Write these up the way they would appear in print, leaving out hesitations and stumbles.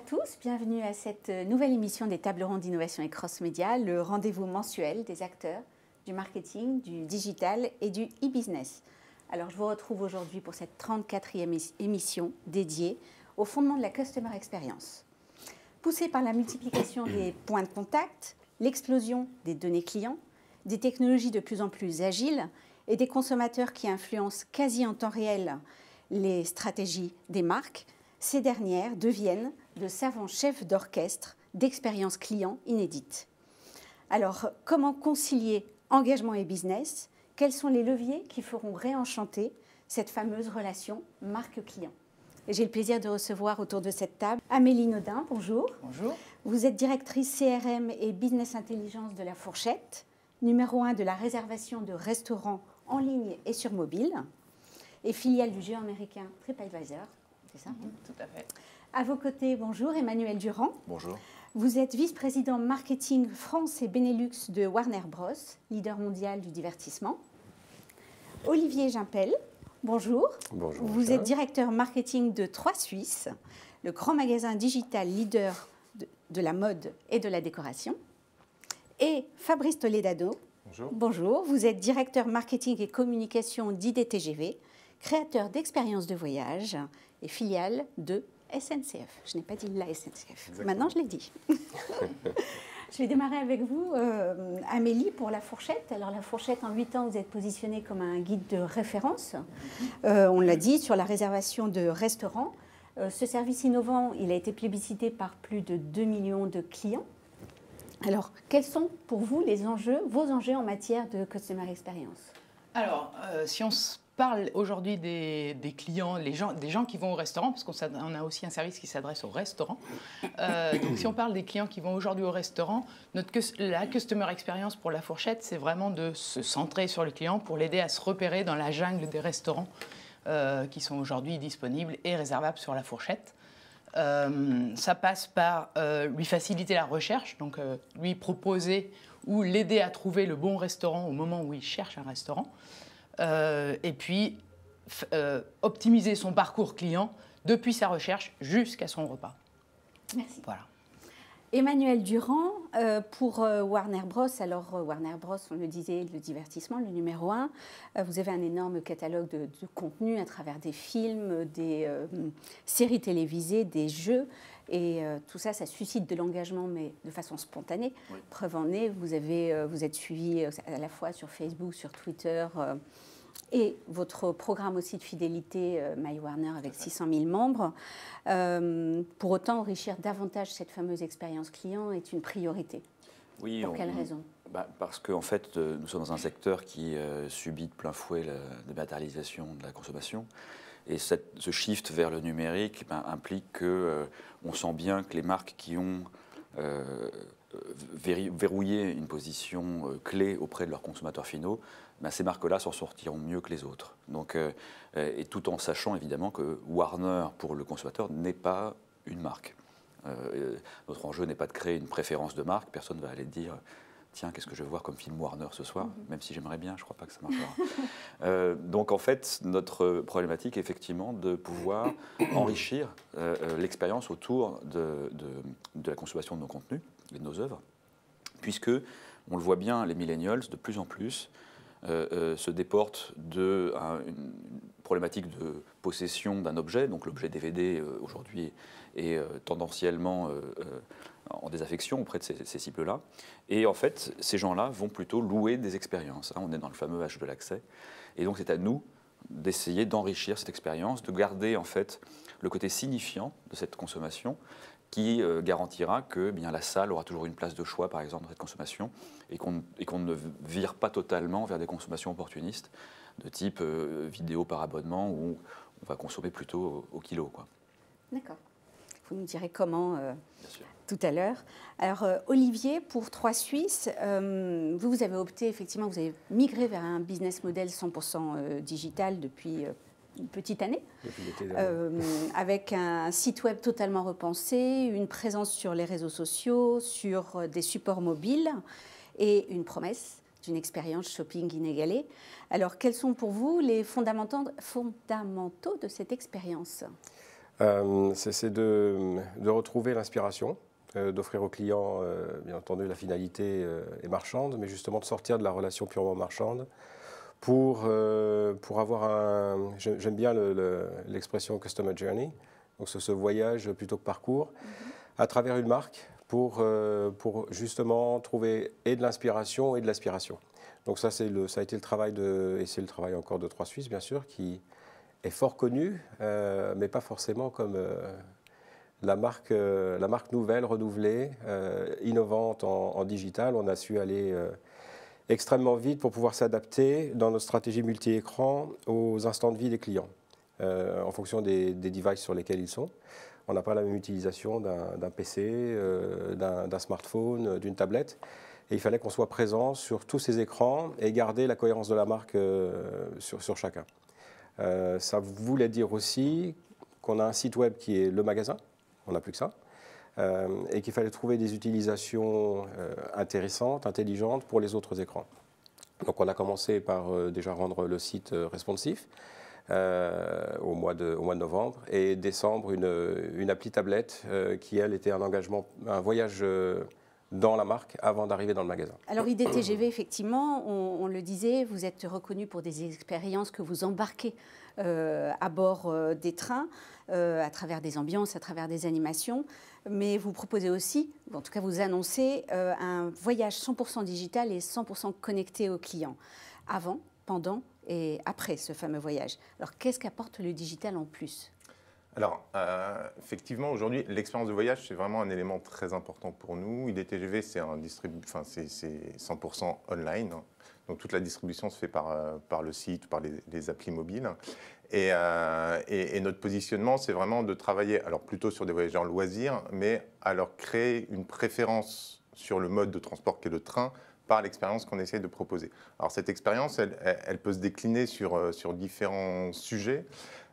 tous, bienvenue à cette nouvelle émission des Tables rondes d'innovation et cross-média, le rendez-vous mensuel des acteurs du marketing, du digital et du e-business. Alors je vous retrouve aujourd'hui pour cette 34e émission dédiée au fondement de la Customer Experience. Poussée par la multiplication des points de contact, l'explosion des données clients, des technologies de plus en plus agiles et des consommateurs qui influencent quasi en temps réel les stratégies des marques, ces dernières deviennent de savants chefs d'orchestre d'expériences clients inédites. Alors, comment concilier engagement et business? Quels sont les leviers qui feront réenchanter cette fameuse relation marque-client? J'ai le plaisir de recevoir autour de cette table Amélie Naudin, bonjour. Bonjour. Vous êtes directrice CRM et Business Intelligence de La Fourchette, numéro 1 de la réservation de restaurants en ligne et sur mobile, et filiale du géant américain TripAdvisor. C'est ça? Tout à fait. À vos côtés, bonjour, Emmanuel Durand. Bonjour. Vous êtes vice-président marketing France et Benelux de Warner Bros, leader mondial du divertissement. Olivier Gimpel, bonjour. Bonjour. Vous êtes directeur marketing de 3 Suisses, le grand magasin digital leader de la mode et de la décoration. Et Fabrice Toledano. Bonjour. Bonjour. Vous êtes directeur marketing et communication d'IDTGV, créateur d'expériences de voyage et filiale de SNCF. Je n'ai pas dit la SNCF. Exactement. Maintenant, je l'ai dit. Je vais démarrer avec vous, Amélie, pour La Fourchette. Alors, La Fourchette, en 8 ans, vous êtes positionnée comme un guide de référence. On l'a dit, sur la réservation de restaurants. Ce service innovant, il a été plébiscité par plus de 2 millions de clients. Alors, quels sont pour vous les enjeux, vos enjeux en matière de Customer Experience? Alors, si on parle aujourd'hui des clients, des gens qui vont au restaurant, parce qu'on a aussi un service qui s'adresse aux restaurants. Donc, si on parle des clients qui vont aujourd'hui au restaurant, la Customer Experience pour La Fourchette, c'est vraiment de se centrer sur le client pour l'aider à se repérer dans la jungle des restaurants qui sont aujourd'hui disponibles et réservables sur La Fourchette. Ça passe par lui faciliter la recherche, donc lui proposer ou l'aider à trouver le bon restaurant au moment où il cherche un restaurant. Et puis optimiser son parcours client depuis sa recherche jusqu'à son repas. Merci. Voilà. Emmanuel Durand, pour Warner Bros. Alors, Warner Bros., on le disait, le divertissement, le numéro 1. Vous avez un énorme catalogue de contenu à travers des films, des séries télévisées, des jeux. Et tout ça, ça suscite de l'engagement, mais de façon spontanée. Oui. Preuve en est, vous êtes suivi à la fois sur Facebook, sur Twitter, et votre programme aussi de fidélité My Warner avec 600 000 membres. Pour autant, enrichir davantage cette fameuse expérience client est une priorité. Oui, pour quelle raison? Parce qu'en fait, nous sommes dans un secteur qui subit de plein fouet la dématérialisation de la consommation. Et ce shift vers le numérique implique qu'on sent bien que les marques qui ont verrouillé une position clé auprès de leurs consommateurs finaux, ces marques-là s'en sortiront mieux que les autres. Donc, et tout en sachant évidemment que Warner, pour le consommateur, n'est pas une marque. Notre enjeu n'est pas de créer une préférence de marque. Personne ne va aller dire tiens, qu'est-ce que je vais voir comme film Warner ce soir, même si j'aimerais bien, je ne crois pas que ça marchera. Donc en fait, notre problématique est effectivement de pouvoir enrichir l'expérience autour de la consommation de nos contenus et de nos œuvres, puisque, on le voit bien, les millennials, de plus en plus, se déportent d'une problématique de possession d'un objet, donc l'objet DVD aujourd'hui est tendanciellement en désaffection auprès de ces cibles-là. Et en fait, ces gens-là vont plutôt louer des expériences. On est dans le fameux âge de l'accès. Et donc c'est à nous d'essayer d'enrichir cette expérience, de garder en fait le côté signifiant de cette consommation qui garantira que la salle aura toujours une place de choix, par exemple, dans cette consommation, et qu'on ne vire pas totalement vers des consommations opportunistes de type vidéo par abonnement, où on va consommer plutôt au kilo, quoi. D'accord. Vous nous direz comment tout à l'heure. Alors, Olivier, pour 3 Suisses, vous avez opté, effectivement, vous avez migré vers un business model 100% digital depuis une petite année, avec un site web totalement repensé, une présence sur les réseaux sociaux, sur des supports mobiles et une promesse d'une expérience shopping inégalée. Alors, quels sont pour vous les fondamentaux de cette expérience ? C'est de retrouver l'inspiration, d'offrir aux clients, bien entendu, la finalité est marchande, mais justement de sortir de la relation purement marchande pour avoir un... J'aime bien l'expression customer journey, donc ce voyage plutôt que parcours, à travers une marque pour justement trouver et de l'inspiration et de l'aspiration. Donc ça, ça a été le travail et c'est le travail encore de 3 Suisses, bien sûr, qui est fort connu, mais pas forcément comme la marque nouvelle, renouvelée, innovante en digital. On a su aller extrêmement vite pour pouvoir s'adapter dans notre stratégie multi-écran aux instants de vie des clients, en fonction des devices sur lesquels ils sont. On n'a pas la même utilisation d'un PC, d'un smartphone, d'une tablette. Et il fallait qu'on soit présent sur tous ces écrans et garder la cohérence de la marque sur chacun. Ça voulait dire aussi qu'on a un site web qui est le magasin, on n'a plus que ça, et qu'il fallait trouver des utilisations intéressantes, intelligentes pour les autres écrans. Donc on a commencé par déjà rendre le site responsif au mois de novembre, et décembre une appli tablette qui, elle, était un engagement, un voyage dans la marque avant d'arriver dans le magasin. Alors IDTGV, effectivement, on le disait, vous êtes reconnu pour des expériences que vous embarquez à bord des trains, à travers des ambiances, à travers des animations, mais vous proposez aussi, en tout cas vous annoncez, un voyage 100% digital et 100% connecté aux clients, avant, pendant et après ce fameux voyage. Alors qu'est-ce qu'apporte le digital en plus ? Alors, effectivement, aujourd'hui, l'expérience de voyage, c'est vraiment un élément très important pour nous. IDTGV, c'est 100% online. Donc, toute la distribution se fait par le site, par les applis mobiles. Et notre positionnement, c'est vraiment de travailler, alors plutôt sur des voyageurs loisirs, mais à leur créer une préférence sur le mode de transport qu'est le train, par l'expérience qu'on essaie de proposer. Alors, cette expérience, elle peut se décliner sur différents sujets.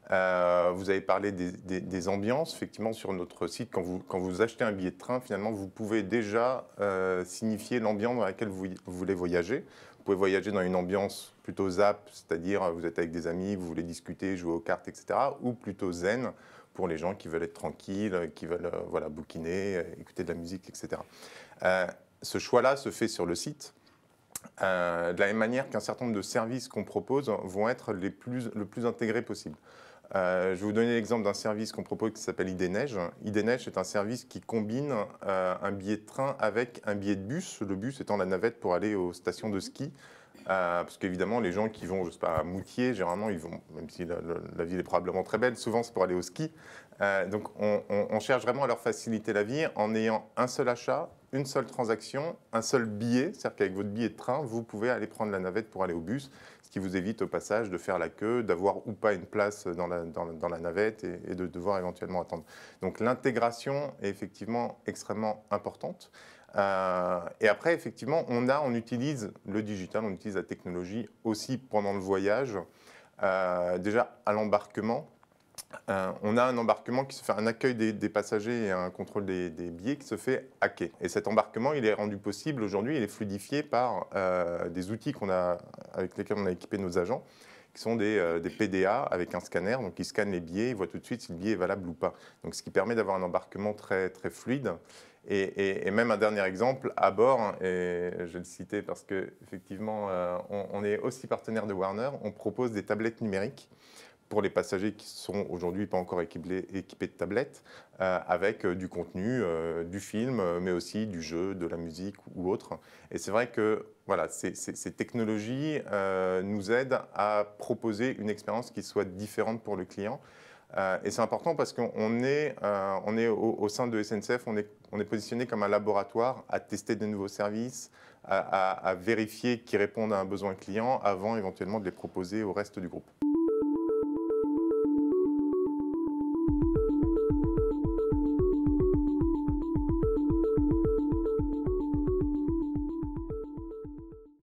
Vous avez parlé des ambiances. Effectivement, sur notre site, quand vous achetez un billet de train, finalement, vous pouvez déjà signifier l'ambiance dans laquelle vous voulez voyager. Vous pouvez voyager dans une ambiance plutôt zap, c'est-à-dire vous êtes avec des amis, vous voulez discuter, jouer aux cartes, etc. Ou plutôt zen, pour les gens qui veulent être tranquilles, qui veulent bouquiner, écouter de la musique, etc. Ce choix-là se fait sur le site. De la même manière qu'un certain nombre de services qu'on propose vont être le plus intégrés possible. Je vais vous donner l'exemple d'un service qu'on propose qui s'appelle ID-Neige. ID-Neige, c'est un service qui combine un billet de train avec un billet de bus, le bus étant la navette pour aller aux stations de ski. Parce qu'évidemment, les gens qui vont, je sais pas, à Moutier, généralement, ils vont, même si la ville est probablement très belle, souvent c'est pour aller au ski. Donc on cherche vraiment à leur faciliter la vie en ayant un seul achat, une seule transaction, un seul billet. C'est-à-dire qu'avec votre billet de train, vous pouvez aller prendre la navette pour aller au bus, ce qui vous évite au passage de faire la queue, d'avoir ou pas une place dans la navette et de devoir éventuellement attendre. Donc l'intégration est effectivement extrêmement importante. Et après, effectivement, on utilise le digital, on utilise la technologie aussi pendant le voyage. Déjà à l'embarquement, on a un embarquement qui se fait, un accueil des passagers et un contrôle des billets qui se fait à quai. Et cet embarquement, il est rendu possible aujourd'hui, il est fluidifié par des outils avec lesquels on a équipé nos agents, qui sont des PDA avec un scanner. Donc ils scannent les billets, ils voient tout de suite si le billet est valable ou pas. Donc ce qui permet d'avoir un embarquement très, très fluide. Et même un dernier exemple, à bord, et je vais le citer parce qu'effectivement, on est aussi partenaire de Warner, on propose des tablettes numériques pour les passagers qui sont aujourd'hui pas encore équipés de tablettes, avec du contenu, du film, mais aussi du jeu, de la musique ou autre. Et c'est vrai que voilà, ces technologies nous aident à proposer une expérience qui soit différente pour le client. Et c'est important parce qu'on est, au sein de SNCF, on est positionné comme un laboratoire à tester de nouveaux services, à vérifier qu'ils répondent à un besoin client avant éventuellement de les proposer au reste du groupe.